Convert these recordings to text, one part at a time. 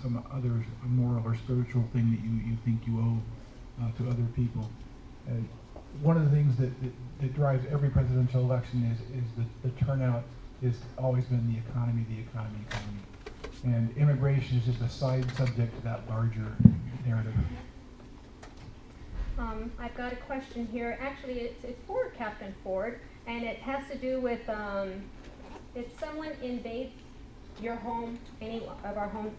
some other moral or spiritual thing that you think you owe to other people. One of the things that drives every presidential election is the turnout has always been the economy. And immigration is just a side subject to that larger narrative. I've got a question here. Actually, it's for Captain Ford, and it has to do with if someone invades your home, any of our homes,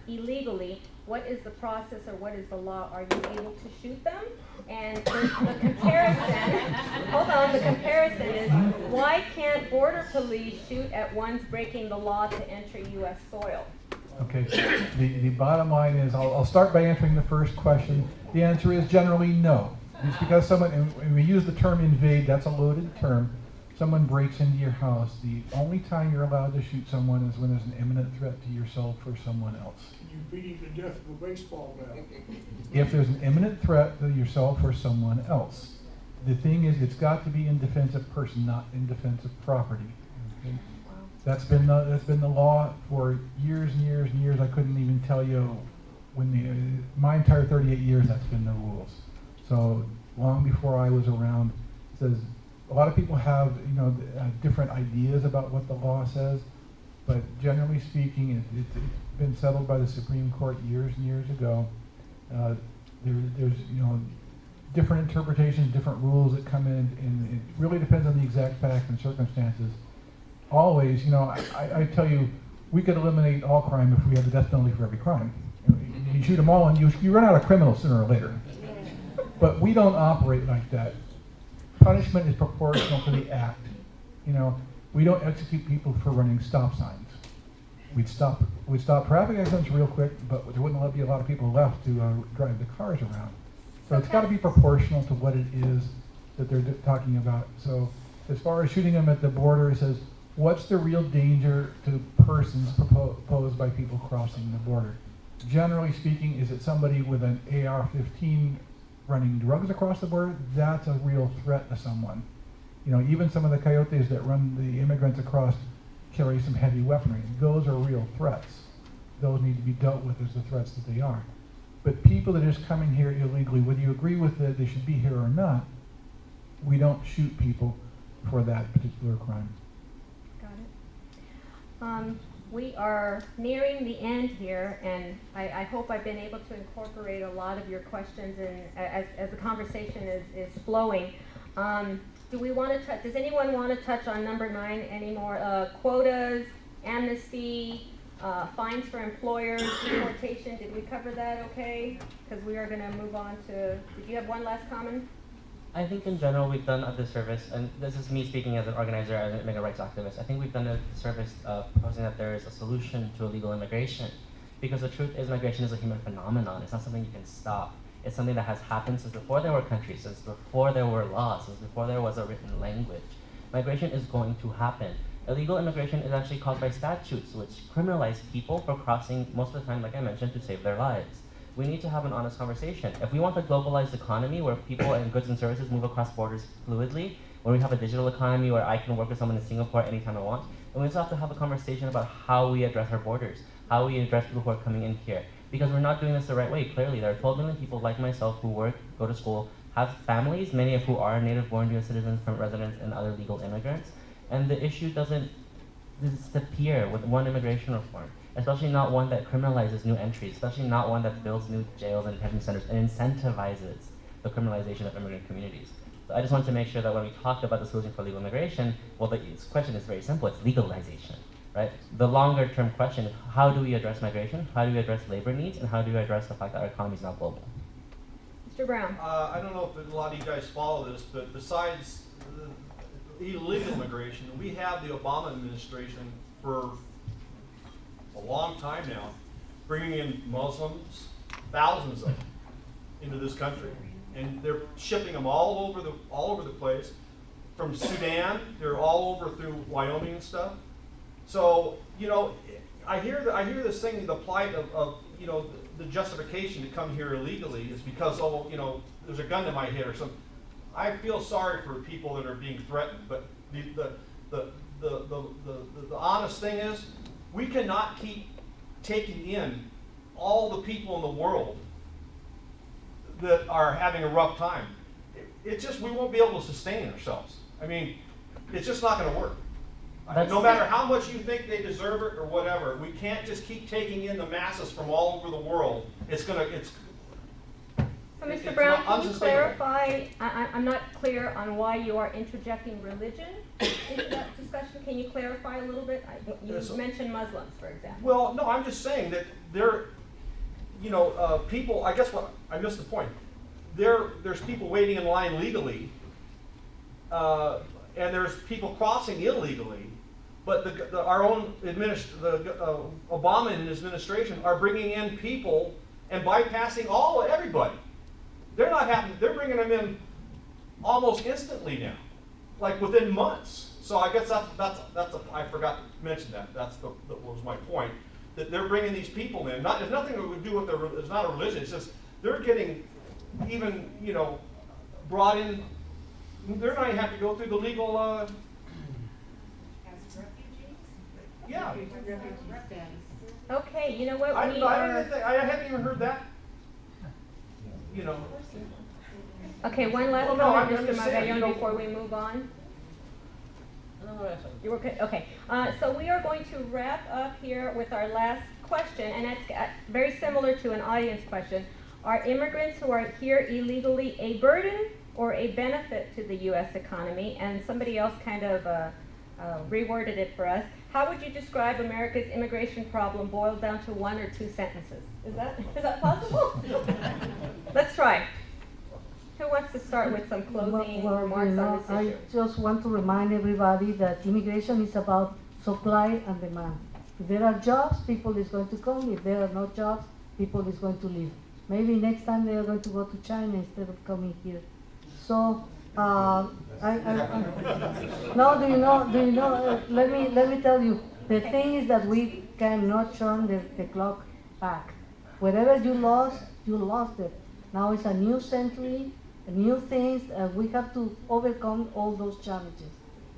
illegally, what is the process or what is the law? Are you able to shoot them? And the comparison, hold on, the comparison is, why can't border police shoot at ones breaking the law to enter U.S. soil? Okay, the bottom line is, I'll start by answering the first question. The answer is generally no. Just because someone, and we use the term invade, that's a loaded term. Someone breaks into your house, the only time you're allowed to shoot someone is when there's an imminent threat to yourself or someone else. You beat him to death with a baseball bat. If there's an imminent threat to yourself or someone else. The thing is, it's got to be in defense of person, not in defense of property. Okay? That's been the law for years and years and years. I couldn't even tell you when my entire 38 years that's been the rules. So long before I was around, it says a lot of people have different ideas about what the law says, but generally speaking, it's been settled by the Supreme Court years and years ago. There's different interpretations, different rules that come in, and it really depends on the exact facts and circumstances. Always, I tell you, we could eliminate all crime if we had the death penalty for every crime. You shoot them all, and you run out of criminals sooner or later. But we don't operate like that. Punishment is proportional to the act. We don't execute people for running stop signs. We'd stop traffic accidents real quick, but there wouldn't be a lot of people left to drive the cars around. So it's got to be proportional to what it is that they're talking about. So as far as shooting them at the border, it says, what's the real danger to persons posed by people crossing the border? Generally speaking, is it somebody with an AR-15 running drugs across the border? That's a real threat to someone. Even some of the coyotes that run the immigrants across carry some heavy weaponry. Those are real threats. Those need to be dealt with as the threats that they are. But people that are just coming here illegally, whether you agree with it, they should be here or not, we don't shoot people for that particular crime. Got it. We are nearing the end here, and I hope I've been able to incorporate a lot of your questions as the conversation is flowing. Does anyone want to touch on number 9 anymore? Quotas, amnesty, fines for employers, deportation. Did we cover that okay? Because we are going to move on to, did you have one last comment? I think in general we've done a disservice, and this is me speaking as an organizer and an immigrant rights activist. I think we've done a disservice proposing that there is a solution to illegal immigration, because the truth is migration is a human phenomenon. It's not something you can stop. It's something that has happened since before there were countries, since before there were laws, since before there was a written language. Migration is going to happen. Illegal immigration is actually caused by statutes which criminalize people for crossing, most of the time, like I mentioned, to save their lives. We need to have an honest conversation. If we want a globalized economy where people and goods and services move across borders fluidly, when we have a digital economy where I can work with someone in Singapore anytime I want, then we also have to have a conversation about how we address our borders, how we address people who are coming in here. Because we're not doing this the right way, clearly. There are 12 million people like myself who work, go to school, have families, many of who are native-born US citizens, permanent residents, and other legal immigrants. And the issue doesn't disappear with one immigration reform. Especially not one that criminalizes new entries, especially not one that builds new jails and detention centers and incentivizes the criminalization of immigrant communities. So I just want to make sure that when we talk about the solution for legal immigration, well, the question is very simple, it's legalization, right? The longer term question is, how do we address migration? How do we address labor needs? And how do we address the fact that our economy is now global? Mr. Brown. I don't know if a lot of you guys follow this, but besides illegal immigration, we have the Obama administration for a long time now, bringing in Muslims, thousands of them, into this country, and they're shipping them all over the place. From Sudan, they're all over through Wyoming and stuff. So I hear this thing, the plight of the justification to come here illegally is because there's a gun to my head or something. I feel sorry for people that are being threatened, but the honest thing is, we cannot keep taking in all the people in the world that are having a rough time. It's just, we won't be able to sustain ourselves. I mean, it's just not going to work. No matter how much you think they deserve it or whatever, we can't just keep taking in the masses from all over the world. So, Mr. Brown, can you clarify? I'm not clear on why you are interjecting religion into that discussion. Can you clarify a little bit? You mentioned Muslims, for example. Well, no, I'm just saying that people, I guess what, I missed the point. There's people waiting in line legally, and there's people crossing illegally, but our own Obama and his administration are bringing in people and bypassing everybody. They're bringing them in almost instantly now, like within months. So I guess I forgot to mention that. That was my point. That they're bringing these people in. There's nothing to do with it's not a religion. It's just they're getting even, brought in. They're not even have to go through the legal. As refugees? Yeah. Okay, you know what? I haven't even heard that. Okay, one last comment, Mr. Magallon, before we move on. You okay? Okay. So we are going to wrap up here with our last question, and that's very similar to an audience question. Are immigrants who are here illegally a burden or a benefit to the U.S. economy? And somebody else kind of reworded it for us. How would you describe America's immigration problem boiled down to 1 or 2 sentences? Is that possible? Let's try. Who wants to start with some closing remarks on this issue? I just want to remind everybody that immigration is about supply and demand. If there are jobs, people is going to come. If there are no jobs, people is going to leave. Maybe next time they are going to go to China instead of coming here. So, no, do you know, let me tell you, the thing is that we cannot turn the clock back. Whatever you lost it. Now it's a new century, new things, we have to overcome all those challenges.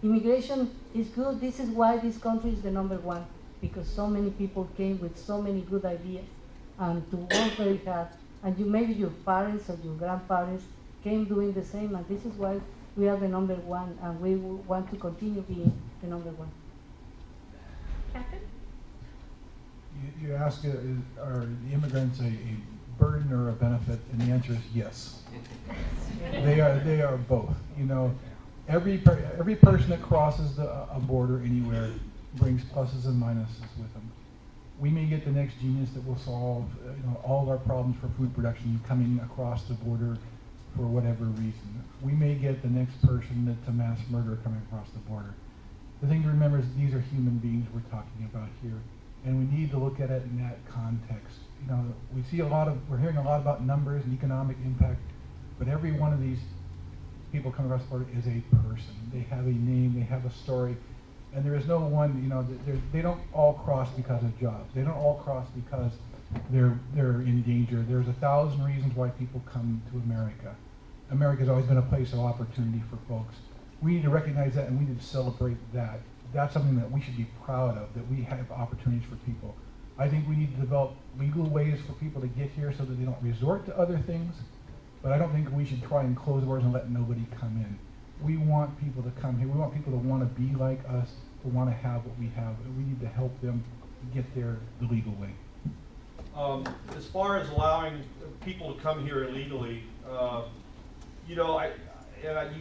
Immigration is good. This is why this country is the #1, because so many people came with so many good ideas and to work very hard. And maybe your parents or your grandparents came doing the same, and this is why we are the #1, and we want to continue being the #1. Captain? You ask, are the immigrants a burden or a benefit? And the answer is yes. They are both. Every person that crosses a border anywhere brings pluses and minuses with them. We may get the next genius that will solve all of our problems for food production coming across the border for whatever reason. We may get the next person that's a mass murderer coming across the border. The thing to remember is these are human beings we're talking about here, and we need to look at it in that context. We're hearing a lot about numbers and economic impact, but every one of these people coming across the border is a person. They have a name, they have a story, and there is no one, they don't all cross because of jobs. They don't all cross because they're in danger. There's 1,000 reasons why people come to America. America's always been a place of opportunity for folks. We need to recognize that, and we need to celebrate that. That's something that we should be proud of, that we have opportunities for people. I think we need to develop legal ways for people to get here so that they don't resort to other things, but I don't think we should try and close doors and let nobody come in. We want people to come here. We want people to want to be like us, to want to have what we have, and we need to help them get there the legal way. As far as allowing people to come here illegally, you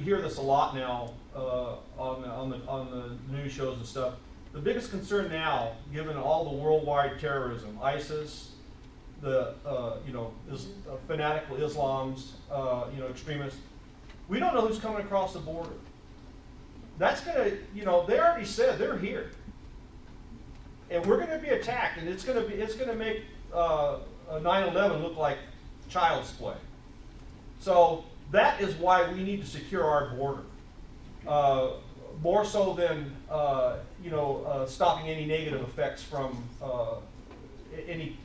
hear this a lot now on the news shows and stuff. The biggest concern now, given all the worldwide terrorism, ISIS, the fanatical Islams, extremists, we don't know who's coming across the border. That's gonna, they already said they're here, and we're going to be attacked, and it's going to make 9/11 look like child's play. So that is why we need to secure our border, more so than stopping any negative effects from any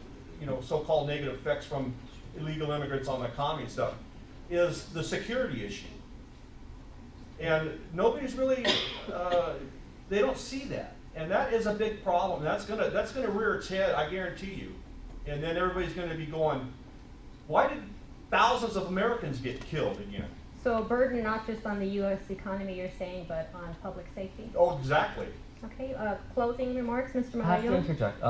so-called negative effects from illegal immigrants on the economy and stuff. Is the security issue, and nobody's really they don't see that, and that is a big problem. That's gonna rear its head, I guarantee you, And then everybody's going to be going, why did thousands of Americans get killed again? So a burden not just on the U.S. economy, you're saying, but on public safety. Oh, exactly. Okay, closing remarks, Mr. I have to Magayon? interject.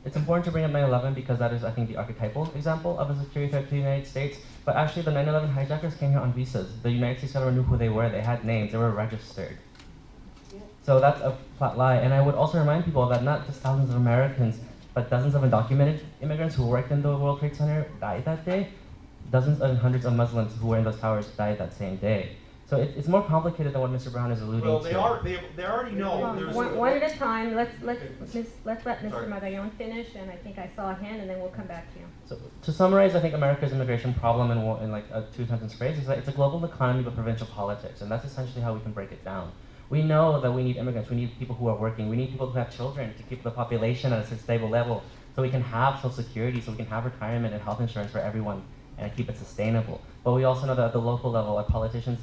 It's important to bring up 9/11 because that is, I think, the archetypal example of a security threat to the United States. But actually, the 9/11 hijackers came here on visas. The United States government knew who they were. They had names. They were registered. So that's a flat lie. And I would also remind people that not just thousands of Americans, but dozens of undocumented immigrants who worked in the World Trade Center died that day. Dozens and hundreds of Muslims who were in those towers died that same day. So it's more complicated than what Mr. Brown is alluding Well, to. they already know. There's One at a time. Let's let Sorry. Mr. Magayon finish, and I think I saw a hand, and then we'll come back to you. So to summarize, I think America's immigration problem in like a two-sentence phrase is that it's a global economy but provincial politics, and that's essentially how we can break it down. We know that we need immigrants, we need people who are working, we need people who have children to keep the population at a stable level, so we can have Social Security, so we can have retirement and health insurance for everyone, and keep it sustainable. But we also know that at the local level, our politicians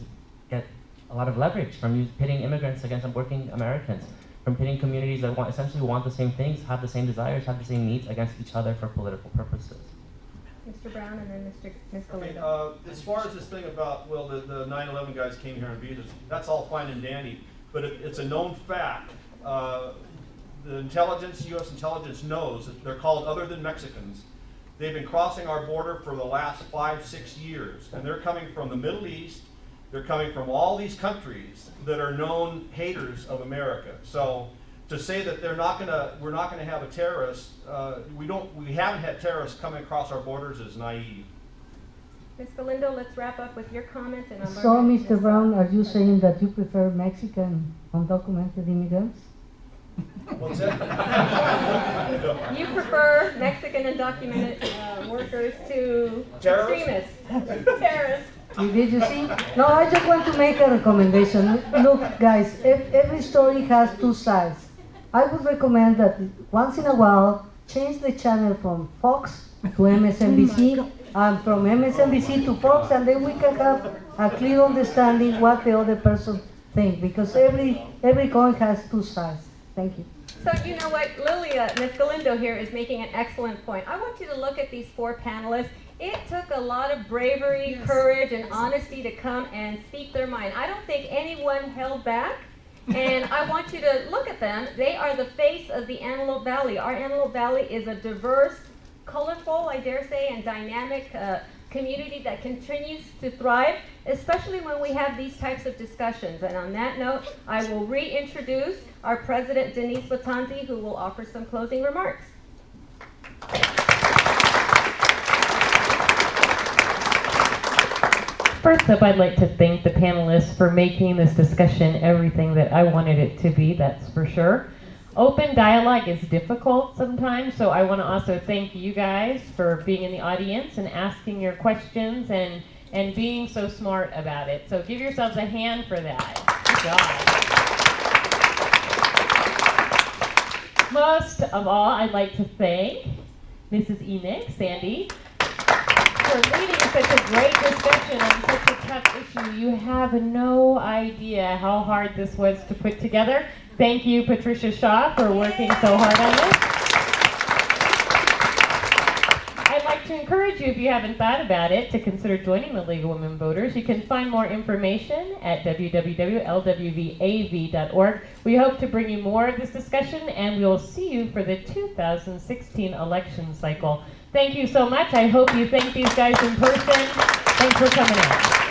get a lot of leverage from pitting immigrants against working Americans, from pitting communities that essentially want the same things, have the same desires, have the same needs against each other for political purposes. Mr. Brown and then Ms. Okay, Galindo. as far as this thing about, well, the 9/11 guys came here on visas, that's all fine and dandy, but it's a known fact. The intelligence, U.S. intelligence knows that they're called other than Mexicans. They've been crossing our border for the last 5-6 years, and they're coming from the Middle East. They're coming from all these countries that are known haters of America. So to say that we're not gonna have a terrorist, we haven't had terrorists coming across our borders is naive. Ms. Galindo, let's wrap up with your comments, and I'm So, Mr. Brown, are you saying that you prefer Mexican undocumented immigrants? What's that? You prefer Mexican undocumented workers to Terrorists? extremists, terrorists. Did you see? No, I just want to make a recommendation. Look, guys, every story has two sides. I would recommend that once in a while, change the channel from Fox to MSNBC, and from MSNBC to Fox, and then we can have a clear understanding what the other person thinks, because every coin has two sides. Thank you. So you know what, Lilia, Ms. Galindo here is making an excellent point. I want you to look at these four panelists. It took a lot of bravery, courage, and honesty to come and speak their mind. I don't think anyone held back, and I want you to look at them. They are the face of the Antelope Valley. Our Antelope Valley is a diverse, colorful, I dare say, and dynamic community that continues to thrive, especially when we have these types of discussions. And on that note, I will reintroduce our president, Denise Latanzi, who will offer some closing remarks. First up, I'd like to thank the panelists for making this discussion everything that I wanted it to be, that's for sure. Open dialogue is difficult sometimes, so I want to also thank you guys for being in the audience and asking your questions and being so smart about it. So give yourselves a hand for that. Good job. Most of all, I'd like to thank Mrs. Enoch, Sandy, for leading such a great discussion on such a tough issue. You have no idea how hard this was to put together. Thank you, Patricia Shaw, for working so hard on this. I'd like to encourage you, if you haven't thought about it, to consider joining the League of Women Voters. You can find more information at www.lwvav.org. We hope to bring you more of this discussion, and we will see you for the 2016 election cycle. Thank you so much. I hope you thank these guys in person. Thanks for coming out.